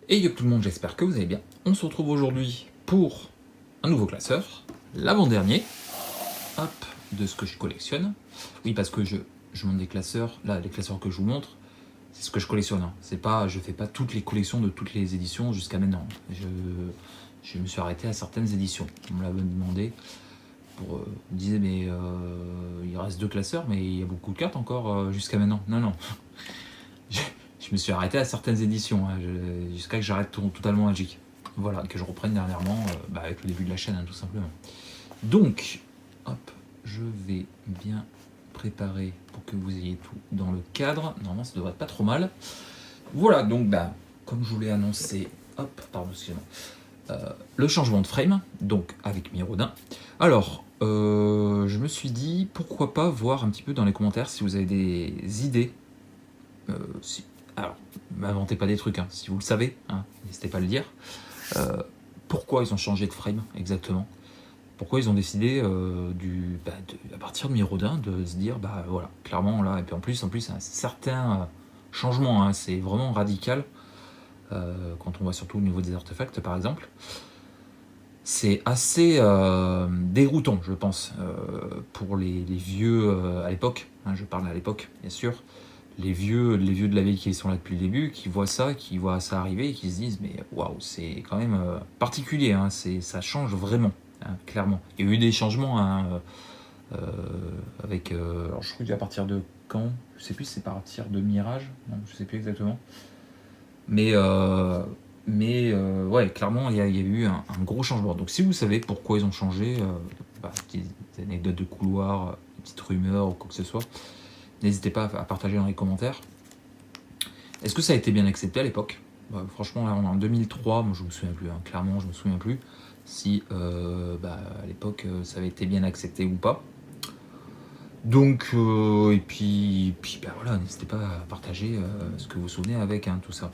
Et yo tout le monde, j'espère que vous allez bien. On se retrouve aujourd'hui pour un nouveau classeur, l'avant-dernier, hop, de ce que je collectionne. Oui, parce que je montre des classeurs, là, les classeurs que je vous montre, c'est ce que je collectionne. Hein. C'est pas, je fais pas toutes les collections de toutes les éditions jusqu'à maintenant. Je me suis arrêté à certaines éditions. On me l'avait demandé. On me disait, mais il reste 2 classeurs, mais il y a beaucoup de cartes encore jusqu'à maintenant. Non, non. Je me suis arrêté à certaines éditions, hein, jusqu'à que j'arrête totalement Magic. Voilà, que je reprenne dernièrement, avec le début de la chaîne, hein, tout simplement. Donc, hop, je vais bien préparer pour que vous ayez tout dans le cadre. Normalement, ça devrait être pas trop mal. Voilà, donc, comme je vous l'ai annoncé, hop, pardon, excusez-moi, le changement de frame, donc avec Miraudin. Alors, je me suis dit, pourquoi pas voir un petit peu dans les commentaires si vous avez des idées. Alors, m'inventez pas des trucs, hein, si vous le savez, hein, n'hésitez pas à le dire. Pourquoi ils ont changé de frame exactement? Pourquoi ils ont décidé à partir de Miraudin de se dire voilà, clairement là, et puis en plus un certain changement, hein, c'est vraiment radical quand on voit surtout au niveau des artefacts par exemple. C'est assez déroutant, je pense, pour les vieux à l'époque, hein, je parle à l'époque bien sûr, les vieux de la vieille qui sont là depuis le début, qui voient ça arriver et qui se disent mais waouh, c'est quand même particulier, hein, ça change vraiment, hein, clairement. Il y a eu des changements, hein, avec, alors je crois qu'à partir de quand, je sais plus si c'est à partir de Mirage, non, je sais plus exactement, mais ouais, clairement il y a eu un gros changement. Donc si vous savez pourquoi ils ont changé, des anecdotes de couloir, des petites rumeurs ou quoi que ce soit, n'hésitez pas à partager dans les commentaires. Est-ce que ça a été bien accepté à l'époque? Franchement, là, on est en 2003, moi je me souviens plus, hein, clairement je me souviens plus si à l'époque ça avait été bien accepté ou pas. Donc, et puis voilà, n'hésitez pas à partager ce que vous vous souvenez avec, hein, tout ça.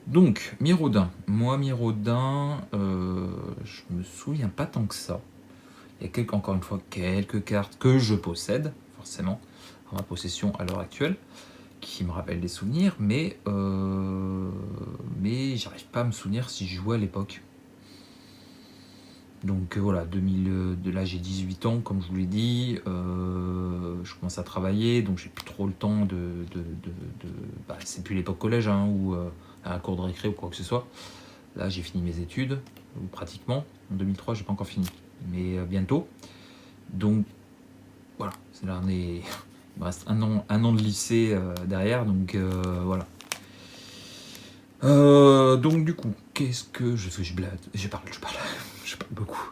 Donc, Miraudin. Moi, Miraudin, je me souviens pas tant que ça. Il y a encore une fois quelques cartes que je possède, forcément, en ma possession à l'heure actuelle, qui me rappellent des souvenirs, mais j'arrive pas à me souvenir si je jouais à l'époque. Donc voilà, 2000, là j'ai 18 ans, comme je vous l'ai dit, je commence à travailler, donc j'ai plus trop le temps c'est plus l'époque collège, hein, ou à un cours de récré ou quoi que ce soit. Là j'ai fini mes études, ou pratiquement. En 2003 j'ai pas encore fini, mais bientôt. Donc voilà, c'est là, il me reste un an de lycée derrière, donc voilà. Donc du coup, qu'est-ce que je fais? Je parle beaucoup.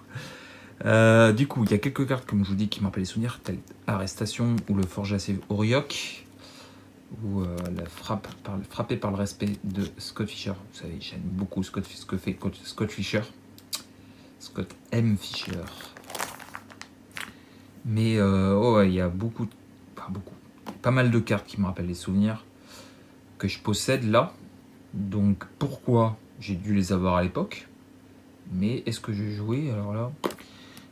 Du coup, il y a quelques cartes, comme je vous dis, qui me rappellent les souvenirs, telles Arrestation ou le Forjace Auriok, ou la frappée par le respect de Scott Fischer. Vous savez, j'aime beaucoup ce que fait Scott Fischer. Scott M. Fischer. Mais ouais, il y a pas mal de cartes qui me rappellent les souvenirs que je possède là. Donc pourquoi j'ai dû les avoir à l'époque? Mais est-ce que j'ai joué? Alors là,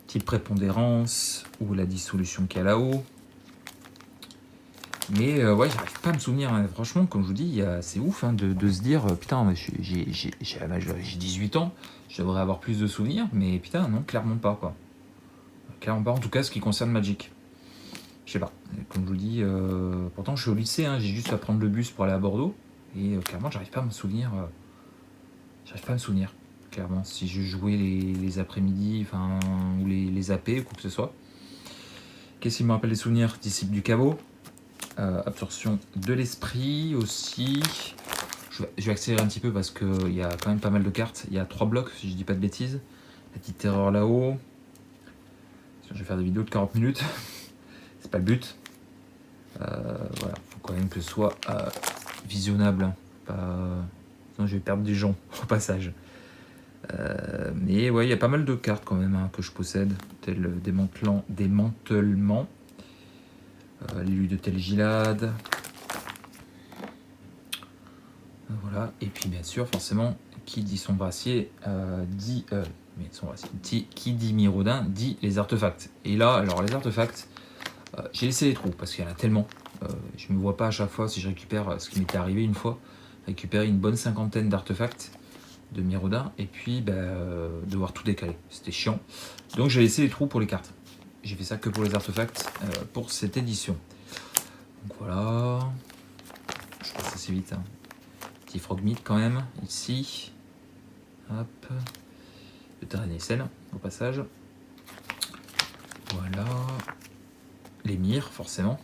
type prépondérance ou la dissolution qu'il y a là-haut. Mais ouais, j'arrive pas à me souvenir, hein. Franchement, comme je vous dis, c'est ouf, hein, de se dire putain, j'ai 18 ans, je devrais avoir plus de souvenirs, mais putain, non, clairement pas, quoi. Clairement pas, en tout cas, ce qui concerne Magic. Je sais pas, comme je vous dis, pourtant je suis au lycée, hein, j'ai juste à prendre le bus pour aller à Bordeaux, et clairement, j'arrive pas à me souvenir. Clairement, si je jouais les après-midi, ou les AP, ou quoi que ce soit. Qu'est-ce qui me rappelle les souvenirs? Disciple du caveau, absorption de l'esprit aussi. Je vais accélérer un petit peu parce qu'il y a quand même pas mal de cartes. Il y a 3 blocs, si je dis pas de bêtises. La petite terreur là-haut. Je vais faire des vidéos de 40 minutes. C'est pas le but. Voilà, faut quand même que ce soit visionnable, hein. Sinon je vais perdre des gens au passage. Mais ouais, il y a pas mal de cartes quand même, hein, que je possède, tel démantèlement, l'élu de Telgilad. Voilà, et puis bien sûr, forcément, qui dit son brassier qui dit Miraudin dit les artefacts. Et là, alors les artefacts, j'ai laissé les trous parce qu'il y en a tellement. Je me vois pas à chaque fois, si je récupère ce qui m'était arrivé une fois, récupérer une bonne cinquantaine d'artefacts. de Mirodin, et puis devoir tout décaler. C'était chiant. Donc j'ai laissé les trous pour les cartes. J'ai fait ça que pour les artefacts pour cette édition. Donc voilà. Je passe assez vite. Hein. Petit frogmeat quand même, ici. Hop. Le Terranécène, au passage. Voilà. Les mires, forcément.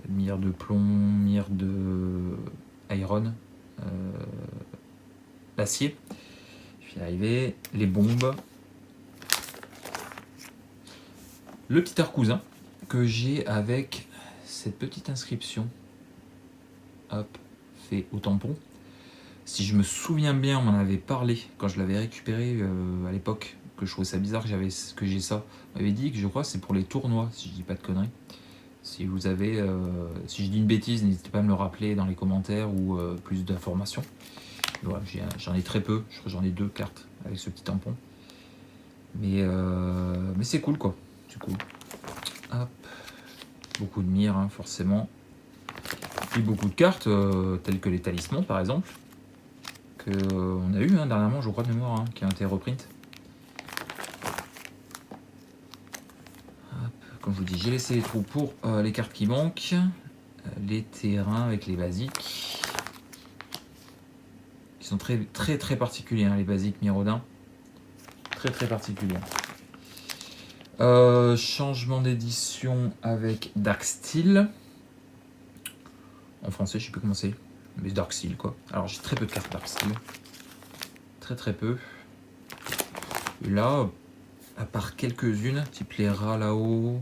Mire de plomb, mire de iron, l'acier. Je vais y arriver. Les bombes. Le petit arcousin que j'ai avec cette petite inscription. Hop, fait au tampon. Si je me souviens bien, on m'en avait parlé quand je l'avais récupéré à l'époque, que je trouvais ça bizarre que j'ai ça. On m'avait dit que je crois que c'est pour les tournois, si je dis pas de conneries. Si vous avez, si je dis une bêtise, n'hésitez pas à me le rappeler dans les commentaires ou plus d'informations. Voilà, j'en ai très peu, je crois que j'en ai 2 cartes avec ce petit tampon. Mais c'est cool quoi, c'est cool. Hop. Beaucoup de mires hein, forcément. Et beaucoup de cartes telles que les talismans par exemple. On a eu hein, dernièrement, je crois de mémoire, hein, qui a été reprint. Hop, comme je vous dis, j'ai laissé les trous pour les cartes qui manquent. Les terrains avec les basiques. Qui sont très très très particuliers, hein, les basiques Mirodin. Très très particuliers. Changement d'édition avec Dark Steel. En français, je sais plus comment c'est. Mais Dark Steel quoi. Alors j'ai très peu de cartes Dark Steel. Très très peu. Et là, à part quelques-unes, type les rats là-haut,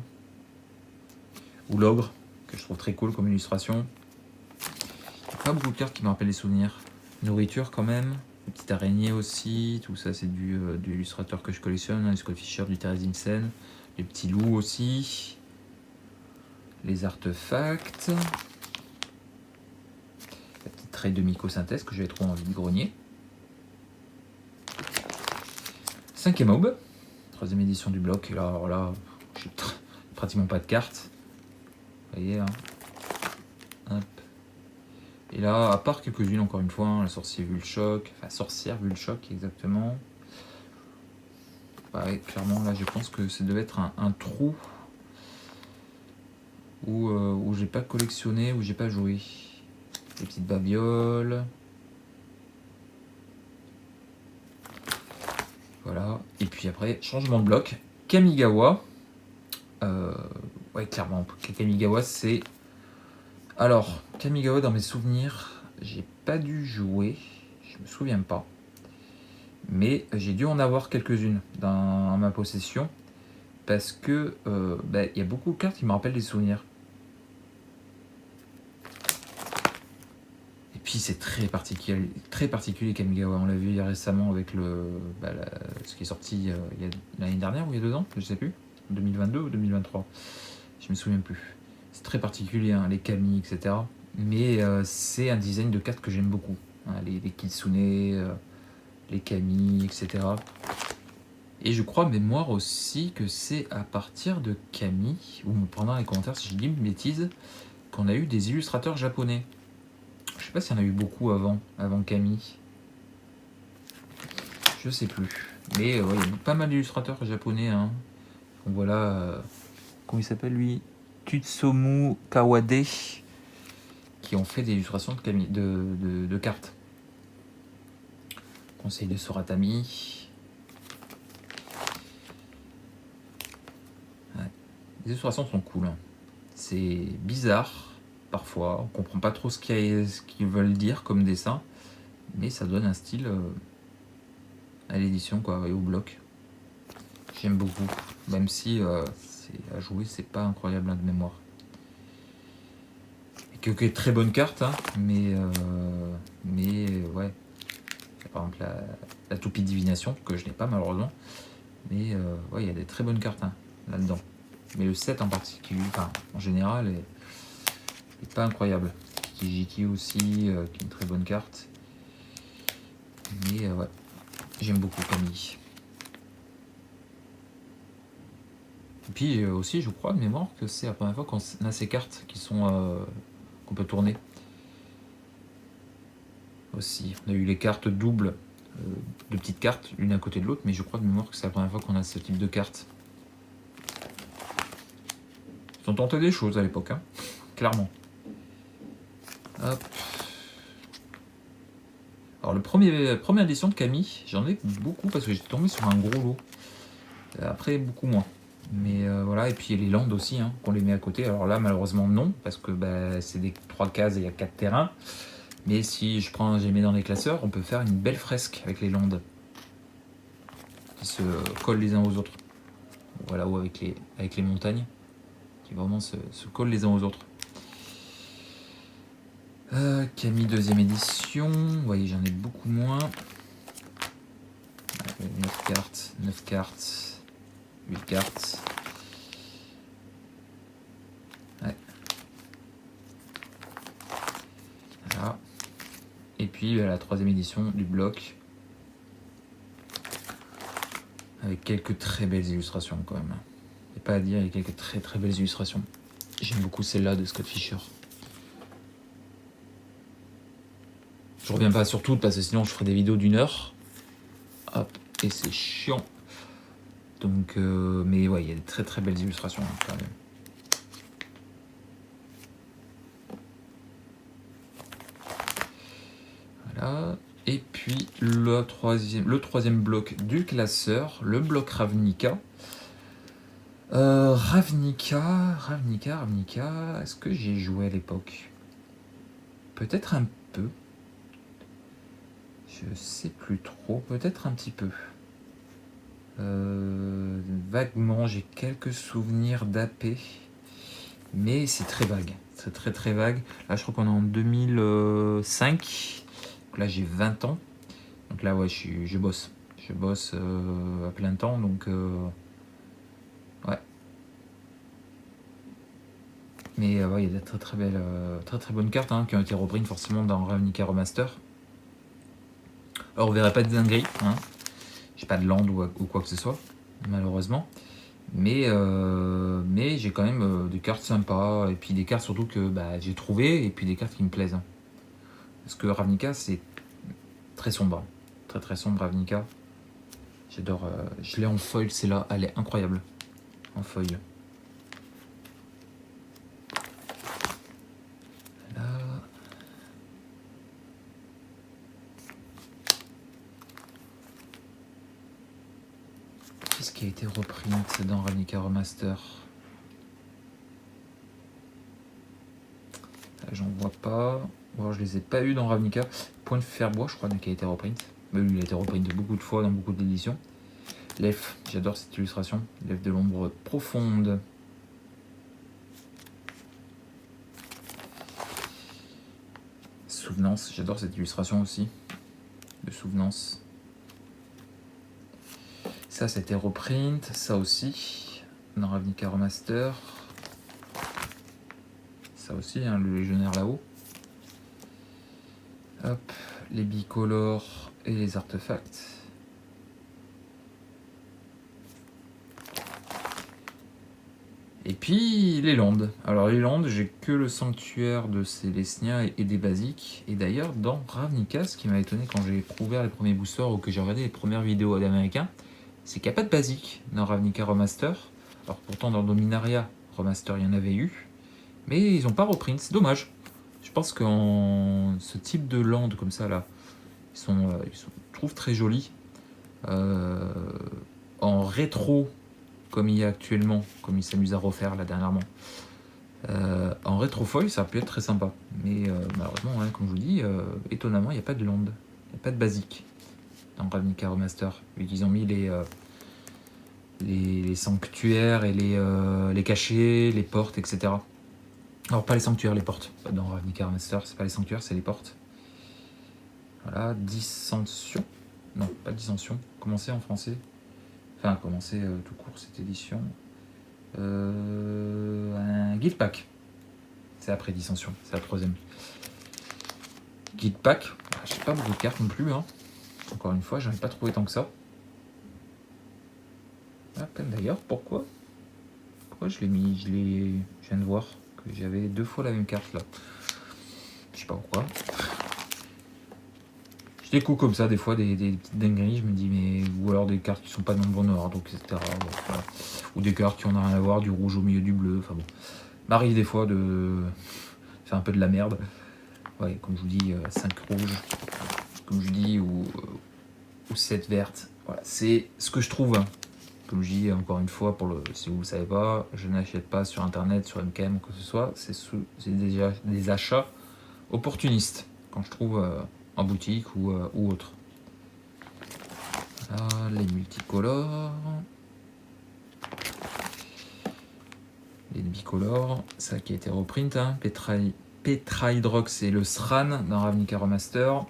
ou l'ogre, que je trouve très cool comme illustration. Pas beaucoup de cartes qui me rappellent les souvenirs. Nourriture quand même, les petites araignées aussi, tout ça c'est du illustrateur que je collectionne, hein, les Scott Fisher, du Terrazinsen, les petits loups aussi, les artefacts, la petite traite de mycosynthèse que j'avais trouvé en vide-grenier. 5e aube, 3e édition du bloc, et là, alors là j'ai pratiquement pas de cartes. Vous voyez, hein. Hop. Et là, à part quelques-unes, encore une fois, hein, la sorcière Vulchoc, enfin sorcière Vulchoc exactement. Ouais, clairement, là, je pense que ça devait être un trou où j'ai pas collectionné, où j'ai pas joué. Les petites babioles. Voilà. Et puis après, changement de bloc. Kamigawa. Ouais, clairement, Kamigawa, c'est... Alors, Kamigawa, dans mes souvenirs, j'ai pas dû jouer. Je me souviens pas. Mais j'ai dû en avoir quelques-unes dans ma possession. Parce que y a beaucoup de cartes qui me rappellent des souvenirs. Et puis c'est très particulier Kamigawa. On l'a vu récemment avec ce qui est sorti l'année dernière ou il y a 2 ans, je sais plus. 2022 ou 2023. Je me souviens plus. C'est très particulier, hein, les Kami, etc. Mais c'est un design de cartes que j'aime beaucoup. Hein, les Kitsune, les Kami, etc. Et je crois mémoire aussi que c'est à partir de Kami, ou me prendra dans les commentaires si je dis une bêtise, qu'on a eu des illustrateurs japonais. Je sais pas s'il y en a eu beaucoup avant Kami. Je sais plus. Mais il y a pas mal d'illustrateurs japonais. Hein. Donc voilà, comment il s'appelle lui, Tutsumu Kawade, qui ont fait des illustrations de cartes. Conseil de Soratami. Ouais. Les illustrations sont cool. Hein. C'est bizarre. Parfois, on comprend pas trop ce qu'ils veulent dire comme dessin, mais ça donne un style à l'édition quoi, et au bloc. J'aime beaucoup, même si à jouer c'est pas incroyable hein, de mémoire. Et que très bonne carte, hein, mais ouais. Par exemple la toupie divination que je n'ai pas malheureusement, mais ouais il y a des très bonnes cartes hein, là-dedans. Mais le 7 en particulier, enfin en général est pas incroyable. Kijiki aussi, qui est une très bonne carte. Mais ouais, j'aime beaucoup Kami. Et puis aussi, je crois de mémoire que c'est la première fois qu'on a ces cartes qui sont qu'on peut tourner. Aussi, on a eu les cartes doubles de petites cartes, l'une à côté de l'autre, mais je crois de mémoire que c'est la première fois qu'on a ce type de cartes. Ils ont tenté des choses à l'époque, hein, clairement. Hop. Alors la première édition de Camille, j'en ai beaucoup parce que j'étais tombé sur un gros lot. Après, beaucoup moins. Mais voilà, et puis les landes aussi, hein, qu'on les met à côté. Alors là, malheureusement, non, parce que bah, c'est des 3 cases et il y a 4 terrains. Mais si je les mets dans les classeurs, on peut faire une belle fresque avec les landes qui se collent les uns aux autres. Voilà, ou avec les montagnes qui vraiment se collent les uns aux autres. Camille deuxième édition, vous voyez, j'en ai beaucoup moins. 9 cartes, 8 cartes. Ouais. Voilà. Et puis la troisième édition du bloc. Avec quelques très belles illustrations quand même. Il n'y a pas à dire, il y a quelques très très belles illustrations. J'aime beaucoup celle-là de Scott Fischer. Je reviens pas sur toutes parce que sinon je ferai des vidéos d'1 heure. Hop, et c'est chiant. Donc, mais ouais, il y a des très très belles illustrations hein, quand même. Voilà. Et puis le troisième bloc du classeur, le bloc Ravnica. Ravnica, est-ce que j'y ai joué à l'époque? Peut-être un peu. Je sais plus trop, peut-être un petit peu. Vaguement, j'ai quelques souvenirs d'AP, mais c'est très vague. C'est très très vague. Là, je crois qu'on est en 2005. Donc là, j'ai 20 ans. Donc là, ouais, je bosse. Je bosse à plein temps, donc ouais. Mais ouais, il y a des très très belles, très bonnes cartes hein, qui ont été reprises forcément dans Ravnica Remaster. Alors, on verrait pas de dinguerie, hein. J'ai pas de land ou quoi que ce soit, malheureusement. Mais j'ai quand même des cartes sympas, et puis des cartes surtout que bah, j'ai trouvées, et puis des cartes qui me plaisent. Hein. Parce que Ravnica, c'est très sombre. Très très sombre, Ravnica. J'adore. Je l'ai en foil, c'est là, elle est incroyable. En foil. Là. Qu'est-ce qui a été reprint dans Ravnica Remaster? Là, j'en vois pas. Ou alors je les ai pas eu dans Ravnica. Point de Ferbois, je crois, qui a été reprint. Mais lui, il a été reprint beaucoup de fois dans beaucoup d'éditions. L'elfe, j'adore cette illustration. L'elfe de l'ombre profonde. Souvenance, j'adore cette illustration aussi. De Souvenance. Ça, c'était reprint. Ça aussi. Dans Ravnica Remaster. Ça aussi, hein, le légionnaire là-haut. Hop, les bicolores et les artefacts. Et puis les landes. Alors les landes, j'ai que le sanctuaire de Célestia et des basiques. Et d'ailleurs, dans Ravnica, ce qui m'a étonné quand j'ai ouvert les premiers boosters ou que j'ai regardé les premières vidéos d'Américains, c'est qu'il n'y a pas de basique dans Ravnica Remaster. Alors pourtant, dans Dominaria Remaster, il y en avait eu. Mais ils n'ont pas reprint, c'est dommage. Je pense que ce type de land comme ça, là, ils sont, je trouve très jolis. En rétro, comme il y a actuellement, comme il s'amuse à refaire là dernièrement. En rétrofoil, ça a pu être très sympa. Mais malheureusement, hein, comme je vous dis, étonnamment, il n'y a pas de land. Il n'y a pas de basique dans Ravnica Remaster. Vu qu'ils ont mis les sanctuaires et les cachets, les portes, etc. Alors, pas les sanctuaires, les portes. Dans Ravnica Remaster, c'est pas les sanctuaires, c'est les portes. Voilà, dissension. Non, pas dissension. Commencer en français. Enfin, commencer tout court cette édition. Un guide pack. C'est après dissension, c'est la troisième. Guide pack. Je sais pas beaucoup de cartes non plus. Hein. Encore une fois, j'en ai pas trouvé tant que ça. Ah, d'ailleurs, pourquoi je l'ai mis? Je viens de voir que j'avais 2 fois la même carte là. Je sais pas pourquoi. Je découvre comme ça des fois des petites dingueries, je me dis mais ou alors des cartes qui sont pas dans le bon ordre, donc etc. Bon, voilà. Ou des cartes qui n'ont rien à voir, du rouge au milieu du bleu, enfin bon. M'arrive des fois de faire un peu de la merde. Ouais, comme je vous dis, 5 rouges, comme je vous dis, ou 7 vertes. Voilà, c'est ce que je trouve. Hein. Comme je dis encore une fois, si vous ne le savez pas, je n'achète pas sur internet, sur MKM ou quoi que ce soit. C'est déjà des achats opportunistes quand je trouve en boutique ou autre. Voilà, les multicolores. Les bicolores, ça qui a été reprint. Hein. Petrahydrox et le SRAN dans Ravnica Remaster.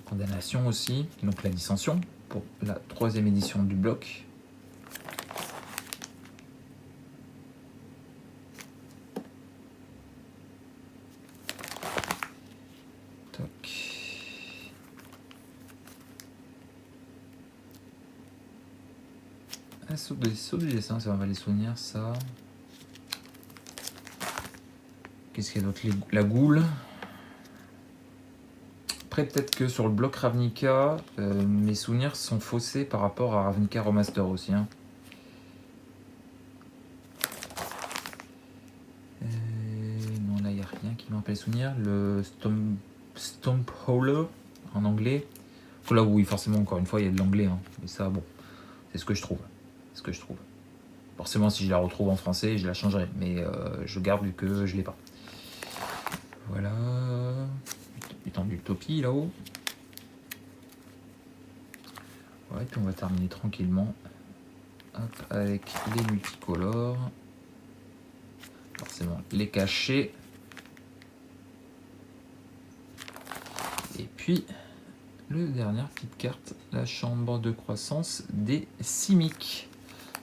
Condamnation aussi, donc la dissension pour la 3e édition du bloc. Toc. Saut du dessin, ça va les souvenirs, ça. Qu'est-ce qu'il y a d'autre? La goule. Après, peut-être que sur le bloc Ravnica, mes souvenirs sont faussés par rapport à Ravnica Remaster aussi. Hein. Non, là, il n'y a rien qui me rappelle les souvenirs. Le Stomp Howler en anglais. Là, oui, forcément, encore une fois, il y a de l'anglais. Hein. Mais ça, bon, c'est ce que je trouve. Forcément, si je la retrouve en français, je la changerai. Mais je garde vu que je ne l'ai pas. Voilà. Étendue Utopie là-haut. Ouais, puis on va terminer tranquillement. Hop, avec les multicolores. Forcément, les cachets. Et puis, le dernière petite carte, la chambre de croissance des Simic.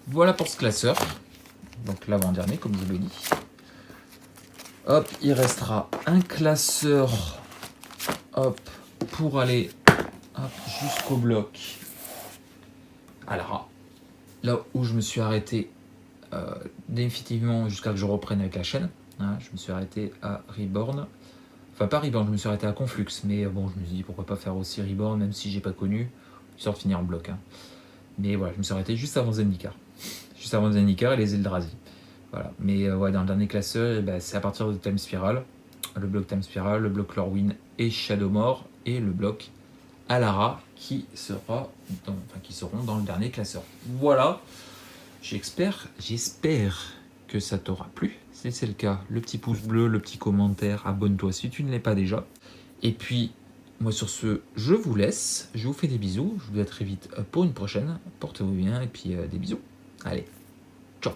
Voilà pour ce classeur. Donc l'avant-dernier, comme je vous l'ai dit. Hop, il restera un classeur hop, pour aller jusqu'au bloc. Alors, là où je me suis arrêté définitivement jusqu'à que je reprenne avec la chaîne. Hein, je me suis arrêté à Reborn. Enfin, pas Reborn, je me suis arrêté à Conflux. Mais bon, je me suis dit pourquoi pas faire aussi Reborn, même si j'ai pas connu. Histoire de finir en bloc. Hein. Mais voilà, je me suis arrêté juste avant Zendikar. Juste avant Zendikar et les Eldrazi. Voilà. Mais ouais, dans le dernier classeur, c'est à partir de Time Spiral. Le bloc Time Spiral, le bloc Lorwyn et Shadowmoor. Et le bloc Alara qui seront dans le dernier classeur. Voilà. J'espère que ça t'aura plu. Si c'est le cas, le petit pouce bleu, le petit commentaire, abonne-toi si tu ne l'es pas déjà. Et puis, moi sur ce, je vous laisse. Je vous fais des bisous. Je vous dis à très vite pour une prochaine. Portez-vous bien et puis des bisous. Allez, ciao.